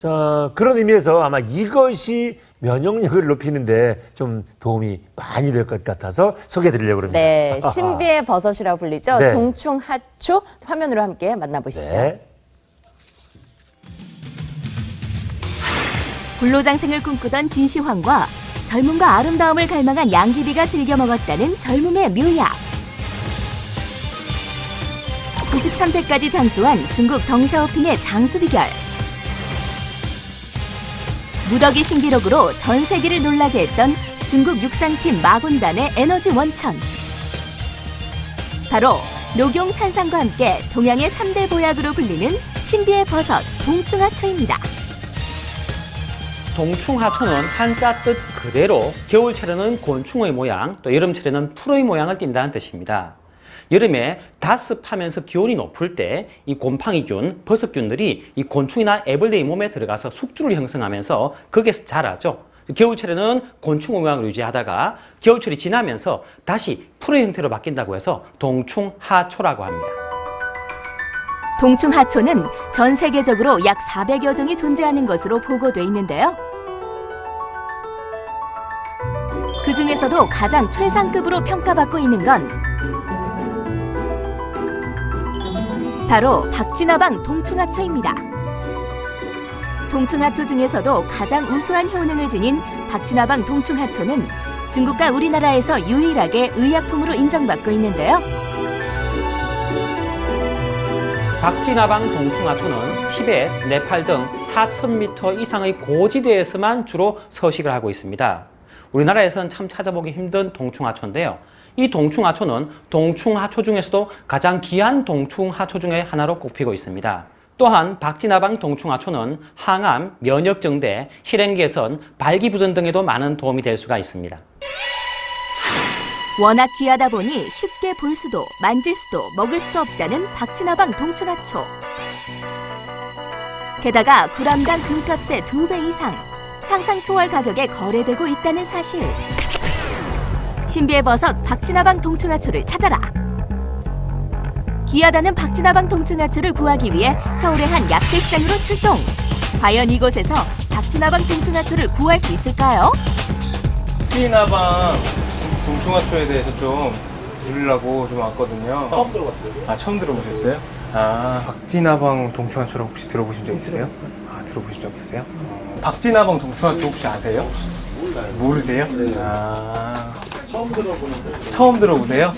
자, 그런 의미에서 아마 이것이 면역력을 높이는데 좀 도움이 많이 될 것 같아서 소개해드리려고 합니다. 네, 신비의 버섯이라고 불리죠. 네. 동충하초 화면으로 함께 만나보시죠. 네. 불로장생을 꿈꾸던 진시황과 젊음과 아름다움을 갈망한 양귀비가 즐겨 먹었다는 젊음의 묘약. 93세까지 장수한 중국 덩샤오핑의 장수 비결. 무더기 신기록으로 전 세계를 놀라게 했던 중국 육상팀 마군단의 에너지 원천. 바로 녹용 산삼과 함께 동양의 3대 보약으로 불리는 신비의 버섯 동충하초입니다. 동충하초는 한자 뜻 그대로 겨울철에는 곤충의 모양, 또 여름철에는 풀의 모양을 띈다는 뜻입니다. 여름에 다습하면서 기온이 높을 때 이 곰팡이균, 버섯균들이 이 곤충이나 애벌레의 몸에 들어가서 숙주를 형성하면서 거기에서 자라죠. 겨울철에는 곤충의 모양을 유지하다가 겨울철이 지나면서 다시 풀의 형태로 바뀐다고 해서 동충하초라고 합니다. 동충하초는 전 세계적으로 약 400여 종이 존재하는 것으로 보고돼 있는데요. 그 중에서도 가장 최상급으로 평가받고 있는 건 바로 박쥐나방 동충하초입니다. 동충하초 중에서도 가장 우수한 효능을 지닌 박쥐나방 동충하초는 중국과 우리나라에서 유일하게 의약품으로 인정받고 있는데요. 박쥐나방 동충하초는 티베트, 네팔 등 4,000m 이상의 고지대에서만 주로 서식을 하고 있습니다. 우리나라에서는 참 찾아보기 힘든 동충하초인데요. 이 동충하초는 동충하초 중에서도 가장 귀한 동충하초 중에 하나로 꼽히고 있습니다. 또한 박쥐나방 동충하초는 항암, 면역정대, 혈행 개선, 발기부전 등에도 많은 도움이 될 수가 있습니다. 워낙 귀하다 보니 쉽게 볼 수도 만질 수도 먹을 수도 없다는 박쥐나방 동충하초. 게다가 g당 금값의 2배 이상, 상상 초월 가격에 거래되고 있다는 사실. 신비의 버섯 박쥐나방 동충하초를 찾아라. 귀하다는 박쥐나방 동충하초를 구하기 위해 서울의 한 약재시장으로 출동. 과연 이곳에서 박쥐나방 동충하초를 구할 수 있을까요? 박쥐나방 동충하초에 대해서 좀 들으려고 좀 왔거든요. 처음 들어봤어요. 아, 처음 들어보셨어요? 아, 박쥐나방 동충하초를 혹시 들어보신 적 있으세요? 아, 들어보신 적 있으세요? 박쥐나방 동충하초 혹시 아세요? 몰라요. 모르세요? 네. 아, 처음 들어보는데. 처음 들어보세요?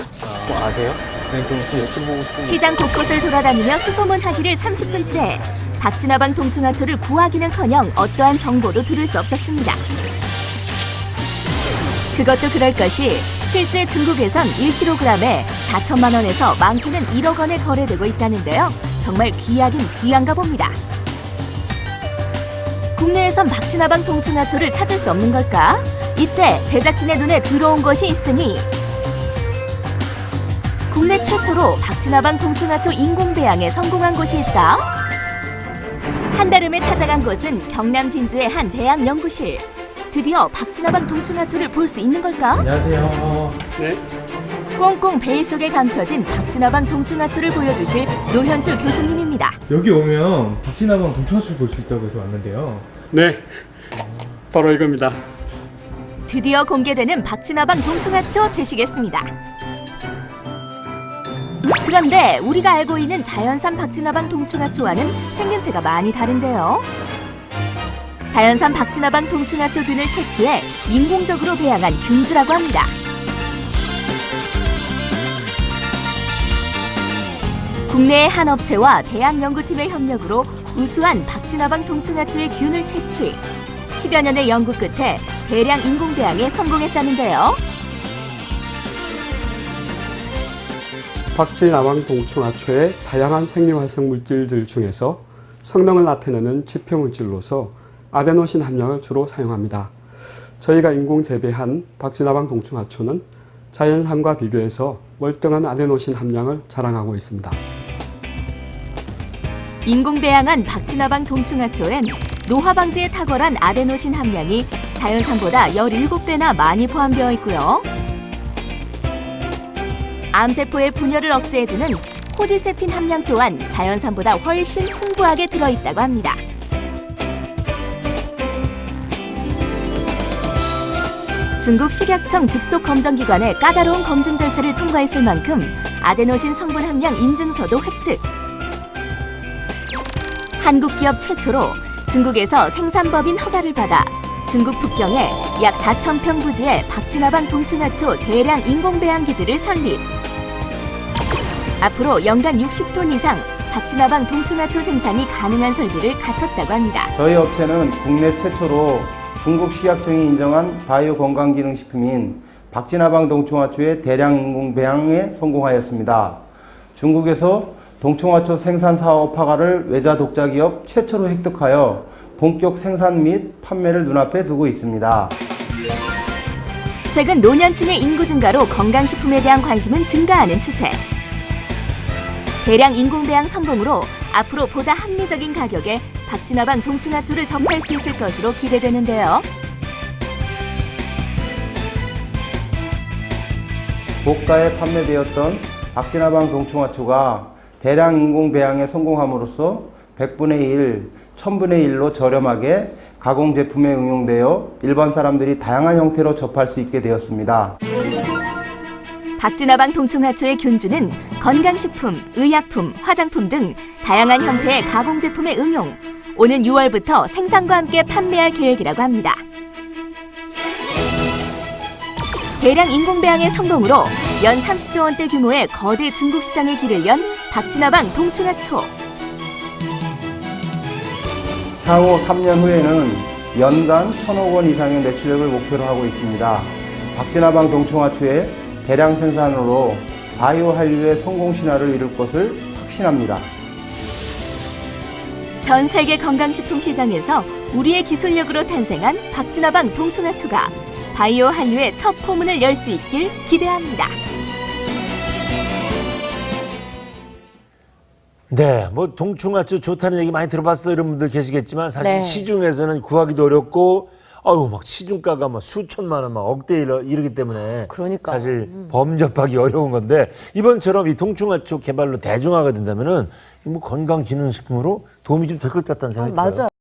뭐 아세요? 그냥 좀 여쭤보고 싶은 게. 시장 곳곳을 돌아다니며 수소문하기를 30분째. 박쥐나방 동충하초를 구하기는커녕 어떠한 정보도 들을 수 없었습니다. 그것도 그럴 것이 실제 중국에선 1kg에 4천만 원에서 많게는 1억 원에 거래되고 있다는데요. 정말 귀하긴 귀한가 봅니다. 국내에선 박쥐나방 동충하초를 찾을 수 없는 걸까? 이때 제작진의 눈에 들어온 것이 있으니 국내 최초로 박쥐나방 동충하초 인공 배양에 성공한 곳이 있다. 한달음에 찾아간 곳은 경남 진주의 한 대학 연구실. 드디어 박쥐나방 동충하초를 볼 수 있는 걸까? 안녕하세요. 네. 꽁꽁 베일 속에 감춰진 박쥐나방 동충하초를 보여주실 노현수 교수님입니다. 여기 오면 박쥐나방 동충하초를 볼 수 있다고 해서 왔는데요. 네. 바로 이겁니다. 드디어 공개되는 박쥐나방 동충하초 되시겠습니다. 그런데 우리가 알고 있는 자연산 박쥐나방 동충하초와는 생김새가 많이 다른데요. 자연산 박쥐나방 동충하초 균을 채취해 인공적으로 배양한 균주라고 합니다. 국내의 한 업체와 대학 연구팀의 협력으로 우수한 박쥐나방 동충하초의 균을 채취. 10여 년의 연구 끝에 대량 인공 배양에 성공했다는데요. 박쥐나방 동충하초의 다양한 생리활성 물질들 중에서 성능을 나타내는 지표 물질로서 아데노신 함량을 주로 사용합니다. 저희가 인공 재배한 박쥐나방 동충하초는 자연산과 비교해서 월등한 아데노신 함량을 자랑하고 있습니다. 인공 배양한 박쥐나방 동충하초엔 노화 방지에 탁월한 아데노신 함량이 자연산보다 17배나 많이 포함되어 있고요. 암세포의 분열을 억제해주는 코디세핀 함량 또한 자연산보다 훨씬 풍부하게 들어있다고 합니다. 중국 식약청 직속 검정기관의 까다로운 검증 절차를 통과했을 만큼 아데노신 성분 함량 인증서도 획득. 한국 기업 최초로 중국에서 생산법인 허가를 받아 중국 북경에 약 4,000평 부지에 박쥐나방 동충하초 대량 인공배양 기지를 설립. 앞으로 연간 60톤 이상 박쥐나방 동충하초 생산이 가능한 설비를 갖췄다고 합니다. 저희 업체는 국내 최초로 중국 식약청이 인정한 바이오 건강기능식품인 박쥐나방 동충하초의 대량 인공 배양에 성공하였습니다. 중국에서 동충하초 생산 사업 허가를 외자 독자 기업 최초로 획득하여 본격 생산 및 판매를 눈앞에 두고 있습니다. 최근 노년층의 인구 증가로 건강식품에 대한 관심은 증가하는 추세. 대량 인공배양 성공으로 앞으로 보다 합리적인 가격에 박쥐나방 동충하초를 접할 수 있을 것으로 기대되는데요. 고가에 판매되었던 박쥐나방 동충하초가 대량 인공 배양에 성공함으로써 100분의 1, 1000분의 1로 저렴하게 가공 제품에 응용되어 일반 사람들이 다양한 형태로 접할 수 있게 되었습니다. 박쥐나방 동충하초의 균주는 건강식품, 의약품, 화장품 등 다양한 형태의 가공 제품의 응용. 오는 6월부터 생산과 함께 판매할 계획이라고 합니다. 대량 인공배양의 성공으로 연 30조 원대 규모의 거대 중국 시장의 길을 연 박쥐나방 동충하초. 향후 3년 후에는 연간 1,000억 원 이상의 매출액을 목표로 하고 있습니다. 박쥐나방 동충하초의 대량 생산으로 바이오 한류의 성공 신화를 이룰 것을 확신합니다. 전 세계 건강식품 시장에서 우리의 기술력으로 탄생한 박쥐나방 동충하초가 바이오 한류의 첫 포문을 열 수 있길 기대합니다. 네, 뭐 동충하초 좋다는 얘기 많이 들어봤어 이런 분들 계시겠지만 사실 네. 시중에서는 구하기도 어렵고 막 시중가가 막 수천만 원, 막 억대 이르기 때문에 그러니까. 사실 범접하기 어려운 건데 이번처럼 이 동충하초 개발로 대중화가 된다면은 뭐 건강 기능식품으로 도움이 좀 될 것 같다는 생각이 들어요. 맞아요.